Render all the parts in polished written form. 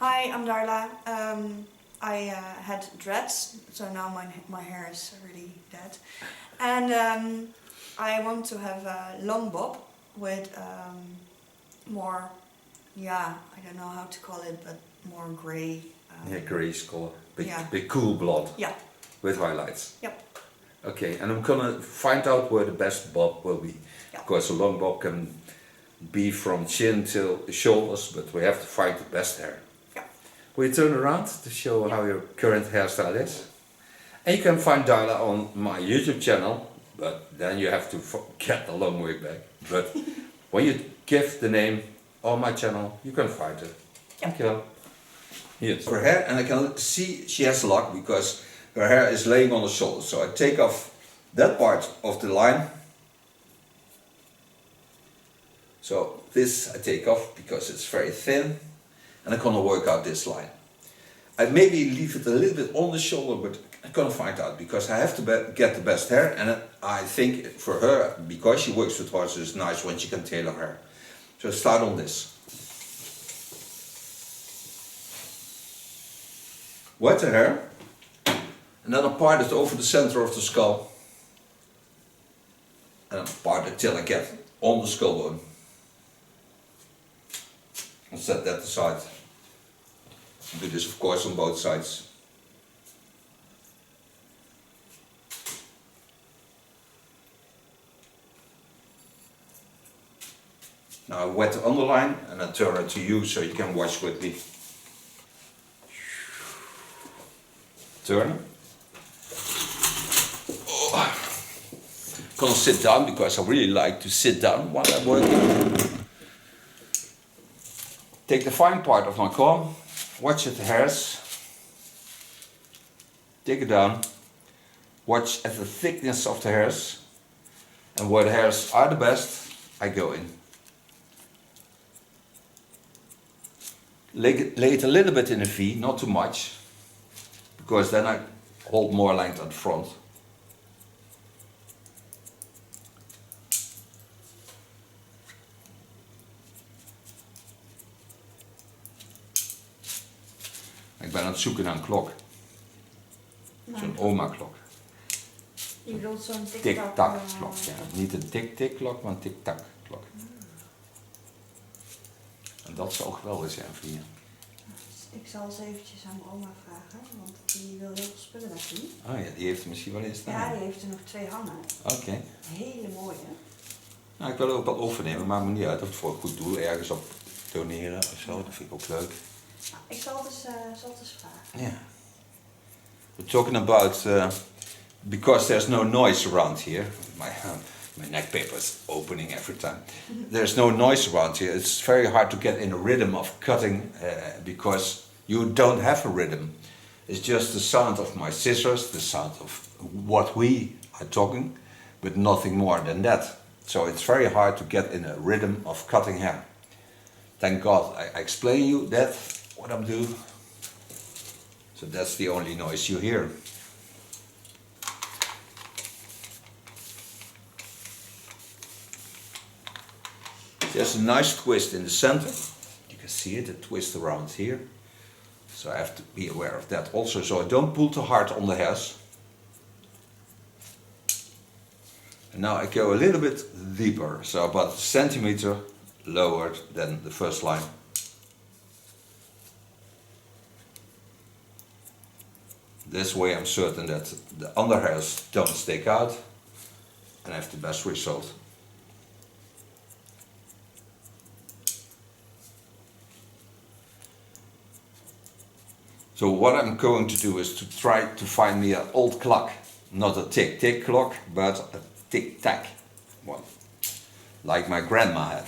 Hi, I'm Darla. I had dreads, so now my hair is really dead. And I want to have a long bob with more, yeah, I don't know how to call it, but more grey. Yeah, greyish color. Yeah. Big cool blonde. Yeah. With highlights. Yep. Okay, and I'm gonna find out where the best bob will be. Yeah. Because a long bob can be from chin till the shoulders, but we have to find the best hair. Yeah. Will you turn around to show how your current hairstyle is? And you can find Darla on my YouTube channel, but then you have to get a long way back. But when you give the name on my channel, you can find it. Yeah. Thank you. Yes. Her hair, and I can see she has luck because her hair is laying on the shoulder. So I take off that part of the line. So this I take off because it's very thin, and I'm gonna work out this line. I maybe leave it a little bit on the shoulder, but I'm gonna find out because I have to get the best hair, and I think for her, because she works with horses, it's nice when she can tailor hair. So start on this. Wet the hair, and then I part it over the center of the skull, and I part it till I get on the skull bone. I'll set that aside. Do this of course on both sides. Now I wet the underline and I turn it to you so you can watch with me. Turn. Oh. Gonna sit down because I really like to sit down while I'm working. Take the fine part of my comb, watch at the hairs, take it down, watch at the thickness of the hairs, and where the hairs are the best, I go in. Lay it a little bit in a V, not too much, because then I hold more length at the front. Ik ben aan het zoeken naar een klok. Zo'n oma-klok. Je bedoelt zo'n tik-tak-klok. Ja. Niet een tik-tik-klok, maar een tik-tak-klok. En dat zou geweldig zijn voor je. Ik zal eens eventjes aan mijn oma vragen, want die wil heel veel spullen naartoe. Oh ja, die heeft er misschien wel eens staan. Ja, die heeft er nog 2 hangen. Oké. Hele mooie. Nou, ik wil er ook wat overnemen, maakt me niet uit of het voor een goed doel ergens op doneren of zo. Dat vind ik ook leuk. Nou, ik zal het eens vragen. Yeah. We're talking about because there's no noise around here. My neck paper is opening every time. There's no noise around here. It's very hard to get in a rhythm of cutting because you don't have a rhythm. It's just the sound of my scissors, the sound of what we are talking, but nothing more than that. So it's very hard to get in a rhythm of cutting hair. Thank God I explain you that. What I'm doing. So that's the only noise you hear. There's a nice twist in the center. You can see it, it twists around here. So I have to be aware of that also, so I don't pull too hard on the hairs. And now I go a little bit deeper, so about a centimeter lower than the first line. This way I'm certain that the under hairs don't stick out and I have the best result. So what I'm going to do is to try to find me an old clock. Not a tick-tick clock, but a tick-tack one. Like my grandma had.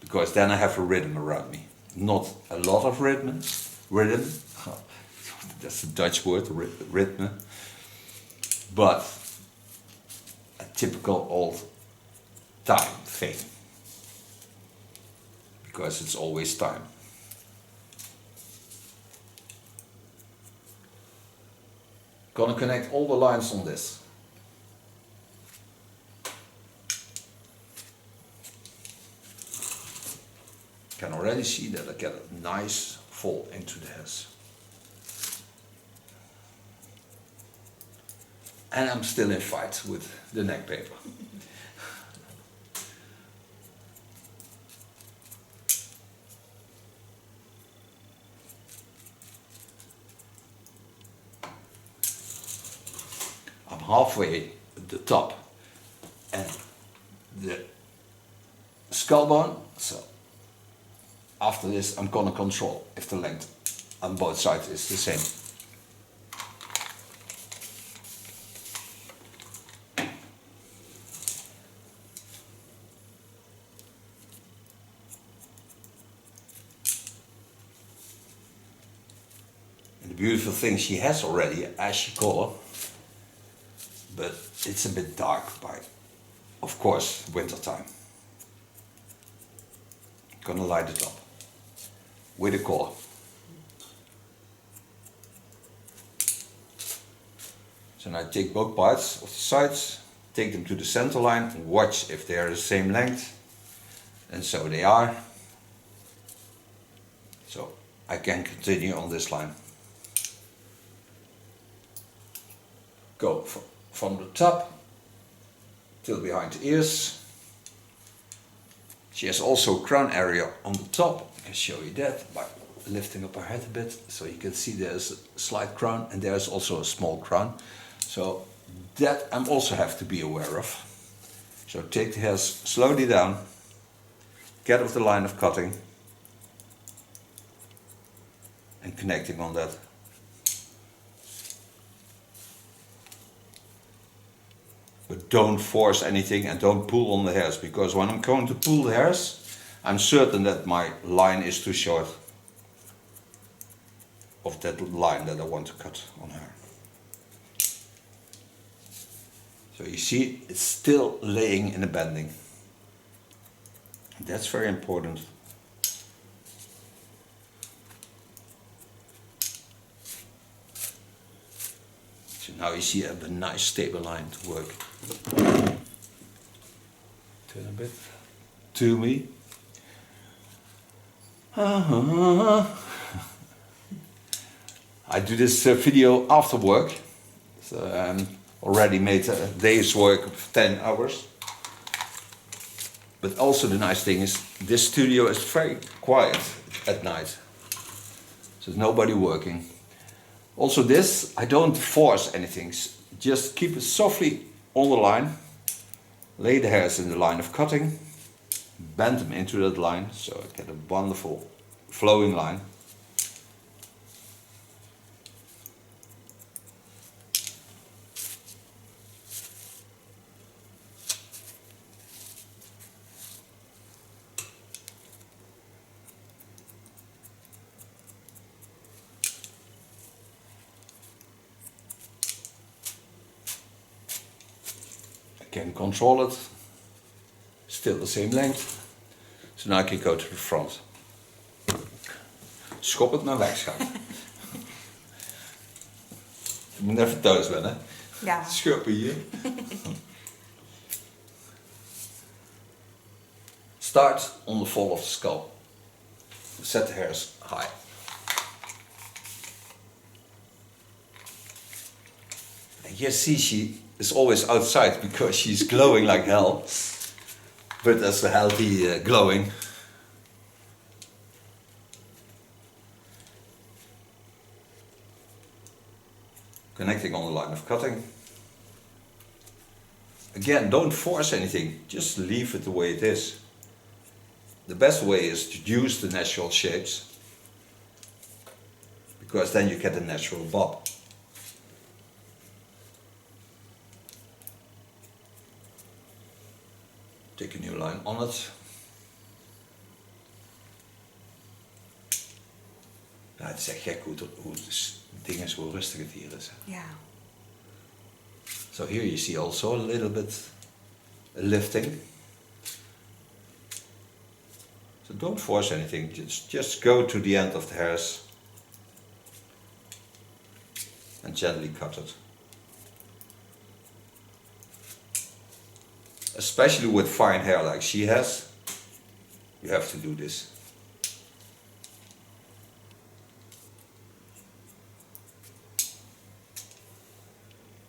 Because then I have a rhythm around me. Not a lot of rhythm. That's a Dutch word, rhythm. But a typical old time thing. Because it's always time. Gonna connect all the lines on this. Can already see that I get a nice fall into the hairs. And I'm still in fight with the neck paper. I'm halfway at the top and the skull bone, so after this I'm gonna control if the length on both sides is the same. And the beautiful thing, she has already ashy color, but it's a bit dark by, of course, winter time. Gonna light it up with a color. So now I take both parts of the sides, take them to the center line, and watch if they are the same length, and so they are. So I can continue on this line. Go from the top till behind the ears. She has also a crown area on the top. I can show you that by lifting up her head a bit, so you can see there's a slight crown and there's also a small crown. So that I also have to be aware of. So take the hairs slowly down, get off the line of cutting and connecting on that. But don't force anything and don't pull on the hairs, because when I'm going to pull the hairs, I'm certain that my line is too short of that line that I want to cut on her. So you see, it's still laying in a bending. That's very important. So now you see I have a nice stable line to work. Turn a bit to me. I do this video after work. So already made a day's work of 10 hours. But also the nice thing is this studio is very quiet at night. So there's nobody working. Also this, I don't force anything. Just keep it softly on the line. Lay the hairs in the line of cutting. Bend them into that line so I get a wonderful flowing line. Can control it, still the same length. So now I can go to the front. Schop het maar weg, schat. Je moet even thuis wennen. Ja. Schurpen hier. Start on the fall of the skull. Set the hairs high. And you see she is always outside because she's glowing like hell, but that's a healthy glowing. Connecting on the line of cutting. Again, don't force anything, just leave it the way it is. The best way is to use the natural shapes, because then you get a natural bob. Take a new line on it. Ja, het is echt gek hoe het ding is, hoe rustig het hier is. Yeah. So here you see also a little bit lifting. So don't force anything, just go to the end of the hairs and gently cut it. Especially with fine hair like she has, you have to do this.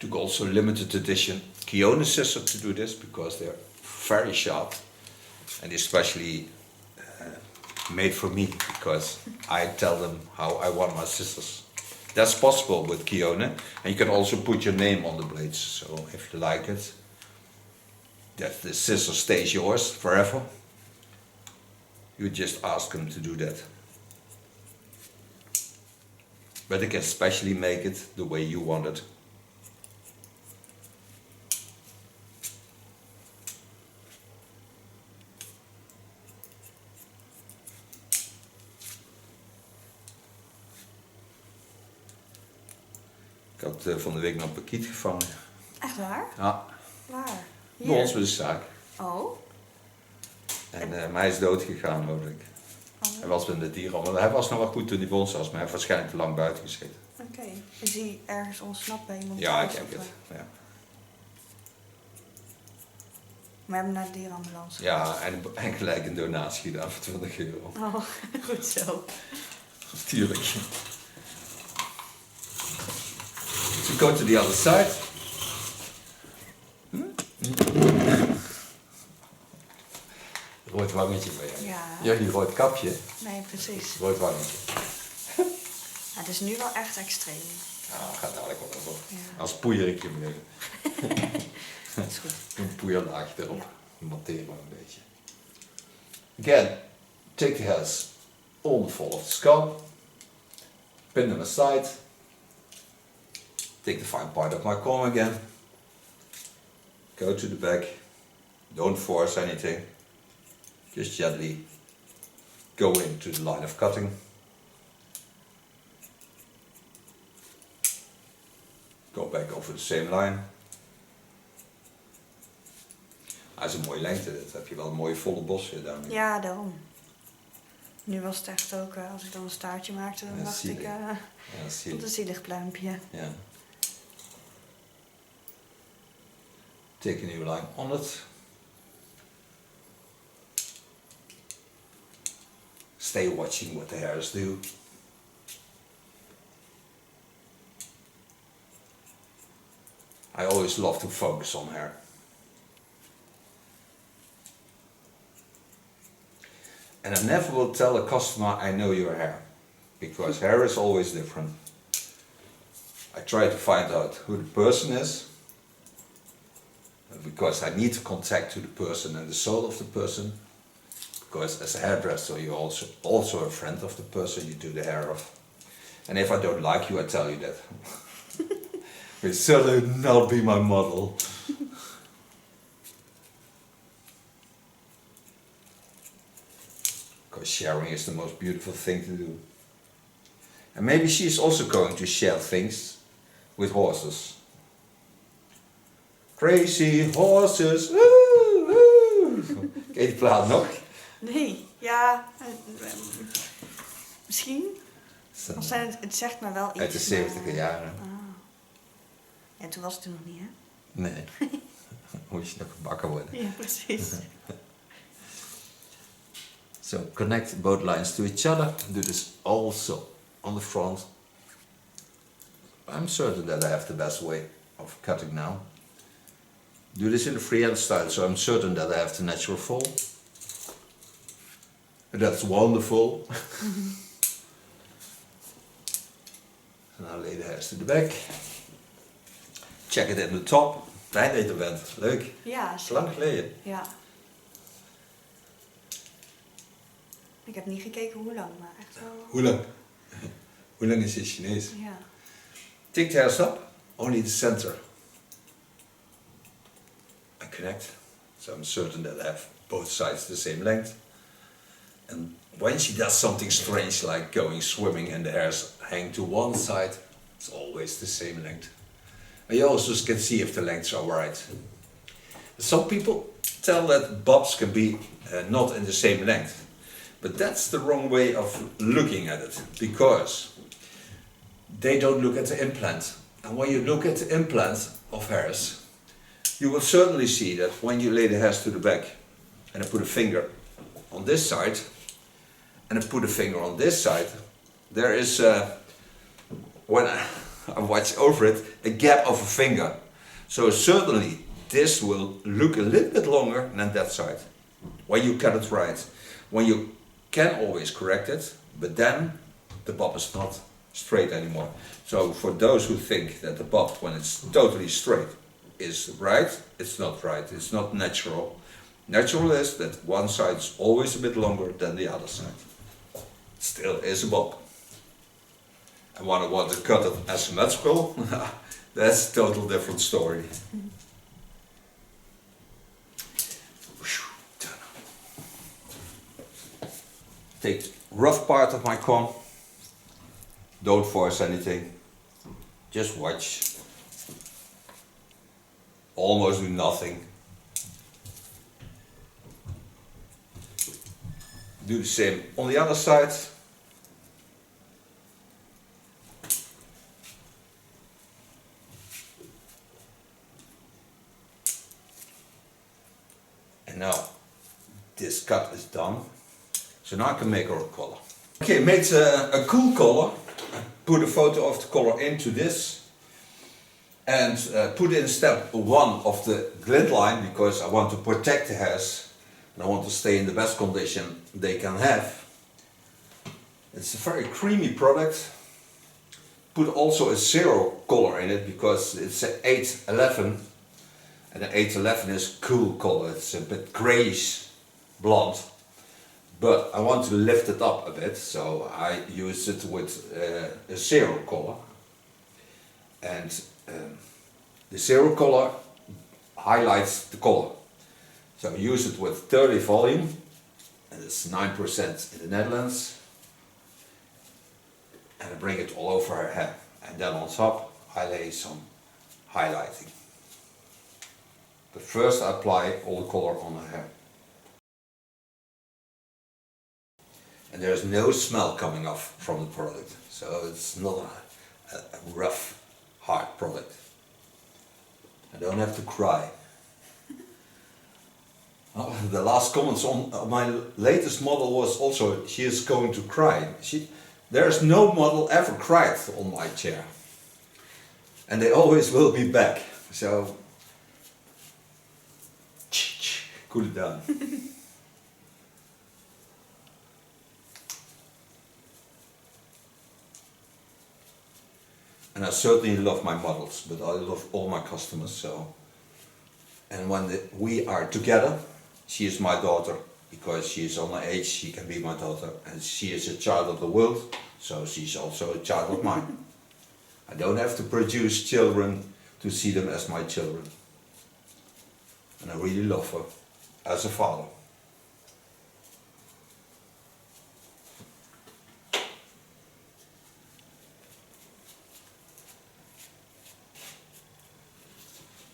Took also limited edition K.S. scissors to do this because they're very sharp and especially made for me because I tell them how I want my scissors. That's possible with K.S. and you can also put your name on the blades. So if you like it, that the scissor stays yours forever. You just ask them to do that. But they can specially make it the way you want it. Ik had van de week nog een pakiet gevangen. Echt waar? Ja. Waar? Bij ons bij de zaak. Oh. En maar hij is dood gegaan, hoor ik. Oh. Hij was met de dieren, maar hij was nog wel goed toen hij bij ons was, maar hij heeft waarschijnlijk te lang buiten gezeten. Oké. Is hij ergens ontsnapt bij iemand? Ja, ik thuis, heb of, het. Ja. We hebben naar de dierenambulance. Ja, en gelijk een donatie gedaan voor 20 euro. Oh, goed zo. Tuurlijk. So go to the other side. Rood wangetje bij jou. Ja. Jullie rood kapje. Nee, precies. Rood wangetje. Ja, het is nu wel echt extreem. Ja, gaat dadelijk wel over. Ja. Als poeierikje beneden. Dat is goed. Een poeierlaagje erop. Ja. Monteren we een beetje. Again, take the hairs on the fall of the scalp. Pin them aside. Take the fine part of my comb again. Go to the back. Don't force anything. Just gently go into the line of cutting. Go back over the same line. Hij is een mooie lengte, dat heb je wel een mooie volle bos weer daarmee. Ja, daarom. Nu was het echt ook, als ik dan een staartje maakte, dan Ja, dacht zielig. ik, Ja, tot een zielig pluimpje. Ja. Take a new line on it. Stay watching what the hairs do. I always love to focus on hair. And I never will tell a customer I know your hair, because hair is always different. I try to find out who the person is, because I need to contact to the person and the soul of the person, because as a hairdresser you're also a friend of the person you do the hair of. And if I don't like you, I tell you that. Will certainly not be my model. Because sharing is the most beautiful thing to do. And maybe she's also going to share things with horses. Crazy horses, woo, woo. Ken je die plaat nog? Nee, ja, misschien. Want het zegt me wel iets. Uit de 70e jaren. Ah. Ja, toen was het er nog niet, hè? Nee. Moest je nog gebakken worden. Ja, precies. So connect both lines to each other. Do this also on the front. I'm certain that I have the best way of cutting now. Do this in the freehand style, so I'm certain that I have the natural fall. That's wonderful. So now lay the hairs to the back. Check it in the top. Fijn dat je er bent. Leuk. Ja, Dat is lang geleden. Ja. Ik heb niet gekeken hoe lang, maar echt wel. Hoe lang? Hoe lang is het Chinees? Ja. Take the hairs up, only the center. And connect. So I'm certain that I have both sides the same length. And when she does something strange like going swimming and the hairs hang to one side, it's always the same length. And you also can see if the lengths are right. Some people tell that bobs can be not in the same length. But that's the wrong way of looking at it, because they don't look at the implant. And when you look at the implant of hairs, you will certainly see that when you lay the hairs to the back, and I put a finger on this side, and I put a finger on this side, there is, when I watch over it, a gap of a finger. So certainly this will look a little bit longer than that side, when you cut it right. When you can always correct it, but then the bob is not straight anymore. So for those who think that the bob, when it's totally straight, is right, it's not right, it's not natural. Natural is that one side is always a bit longer than the other side. Still is a bob. And when I want to cut it asymmetrical, that's a total different story. Take the rough part of my comb, don't force anything, just watch. Almost do nothing. Do the same on the other side. And now this cut is done. So now I can make our color. Okay, made a cool color. I put a photo of the color into this and put in step 1 of the glint line because I want to protect the hairs and I want to stay in the best condition they can have. It's a very creamy product. Put also a 0 color in it because it's an 811 and an 811 is cool color. It's a bit grayish blonde. But I want to lift it up a bit, so I use it with a 0 color. And the 0 color highlights the color. So I use it with 30 volume, and it's 9% in the Netherlands. And I bring it all over her hair. And then on top I lay some highlighting. But first I apply all the color on her hair. And there's no smell coming off from the product, so it's not a rough, hard product. I don't have to cry. Oh, the last comments on my latest model was also, she is going to cry. There's no model ever cried on my chair. And they always will be back, so cool it down. And I certainly love my models, but I love all my customers. So, and when we are together, she is my daughter because she is on her age. She can be my daughter, and she is a child of the world, so she's also a child of mine. I don't have to produce children to see them as my children, and I really love her as a father.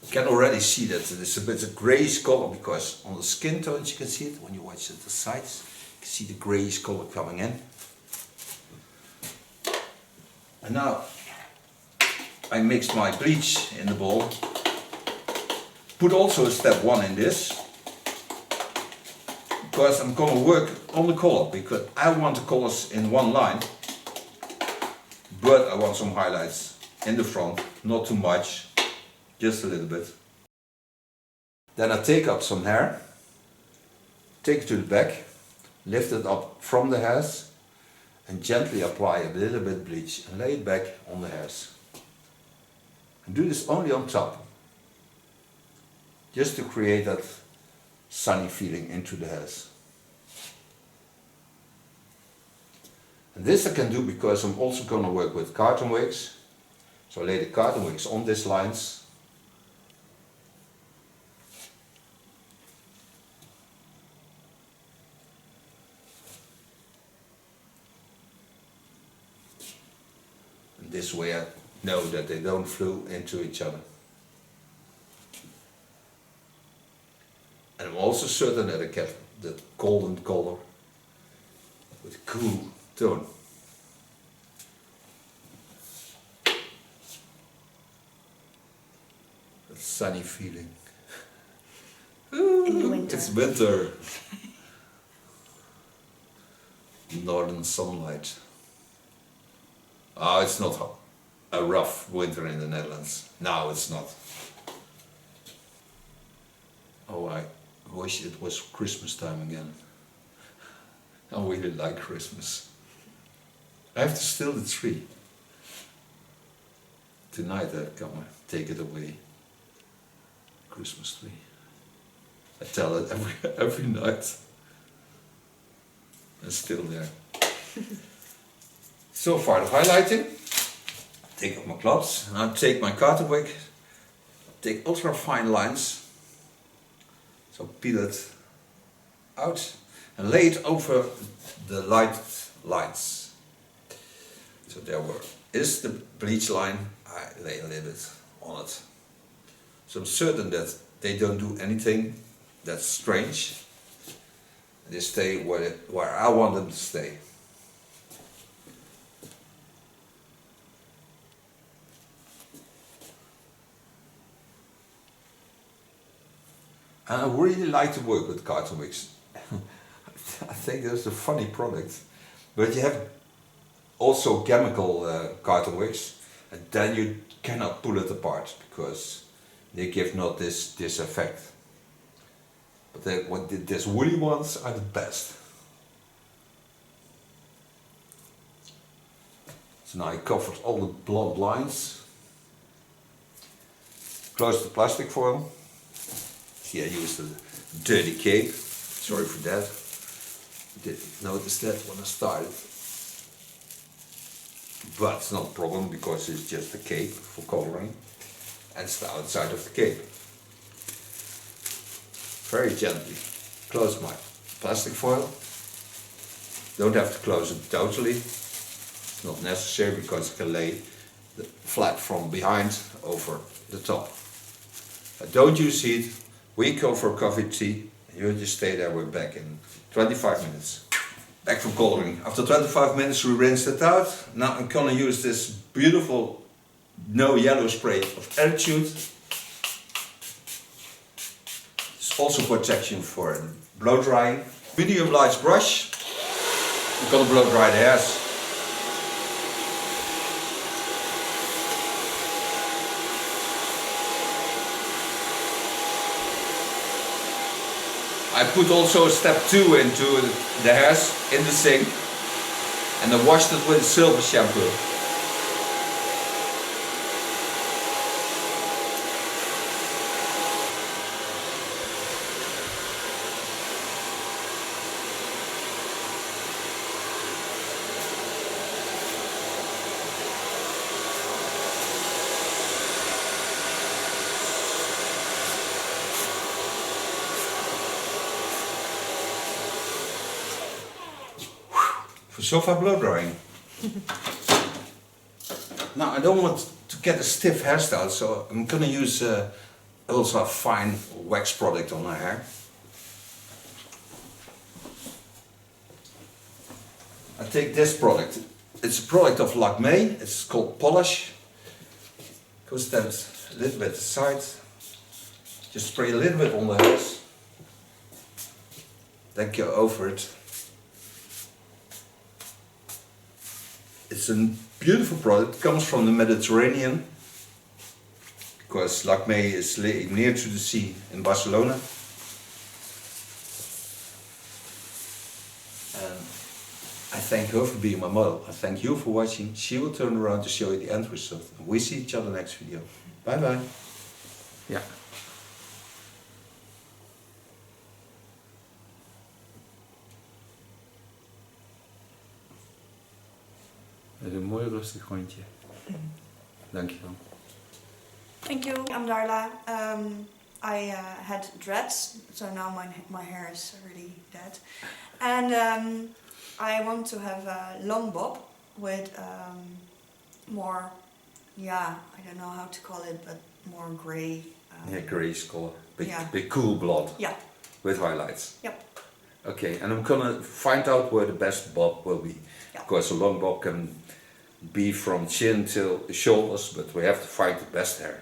You can already see that it's a bit of greyish color because on the skin tones you can see it when you watch at the sides. You can see the greyish color coming in. And now I mixed my bleach in the bowl. Put also a step 1 in this because I'm going to work on the color because I want the colors in one line, but I want some highlights in the front, not too much. Just a little bit. Then I take up some hair, take it to the back, lift it up from the hairs and gently apply a little bit bleach and lay it back on the hairs. And do this only on top, just to create that sunny feeling into the hairs. And this I can do because I'm also going to work with carton wigs. So I lay the carton wigs on these lines. This way I know that they don't flow into each other. And I'm also certain that I get that golden color with a cool tone. That sunny feeling. In the winter. It's winter. Northern sunlight. Ah, it's not hot. a rough winter in the Netherlands. Now it's not. Oh, I wish it was Christmas time again. I really like Christmas. I have to steal the tree. Tonight I come take it away. Christmas tree. I tell it every night. It's still there. So far the highlighting. Take off my gloves and I take my cotton wick. Take ultra fine lines. So peel it out and lay it over the light lines. So there is the bleach line. I lay a little bit on it. So I'm certain that they don't do anything that's strange. They stay where I want them to stay. And I really like to work with cotton wicks. I think that's a funny product. But you have also chemical cotton wicks, and then you cannot pull it apart because they give not this effect. But these woolly ones are the best. So now I covered all the blonde lines. Close the plastic foil. See, I used a dirty cape. Sorry for that. I didn't notice that when I started. But it's not a problem because it's just a cape for coloring. And it's the outside of the cape. Very gently close my plastic foil. Don't have to close it totally. It's not necessary because I can lay the flat from behind over the top. Don't use heat. We go for coffee tea. You just stay there. We're back in 25 minutes. Back from coloring. After 25 minutes we rinsed it out. Now I'm gonna use this beautiful no yellow spray of Attitude. It's also protection for blow drying. Medium large brush. I'm gonna blow dry the hairs. I put also step 2 into the hairs in the sink and I washed it with silver shampoo. So far blow drying. Now I don't want to get a stiff hairstyle, so I'm gonna use also a fine wax product on my hair. I take this product. It's a product of Lakme. It's called Polish. Goes that a little bit aside. Just spray a little bit on the hairs. Then go over it. It's a beautiful product. It comes from the Mediterranean because Lakme is near to the sea in Barcelona. And I thank her for being my model. I thank you for watching. She will turn around to show you the end result. We see each other next video. Bye bye. Ja. Met een mooi rustig hondje. Dankjewel. Thank you. I'm Darla. I had dreads, so now my hair is really dead. And I want to have a long bob with more, yeah, I don't know how to call it, but more grey. Yeah, greyish color. Yeah. Big cool blonde. Yeah. With highlights. Yep. Okay, and I'm gonna find out where the best bob will be. Yeah. Because a long bob can be from chin till the shoulders, but we have to find the best hair.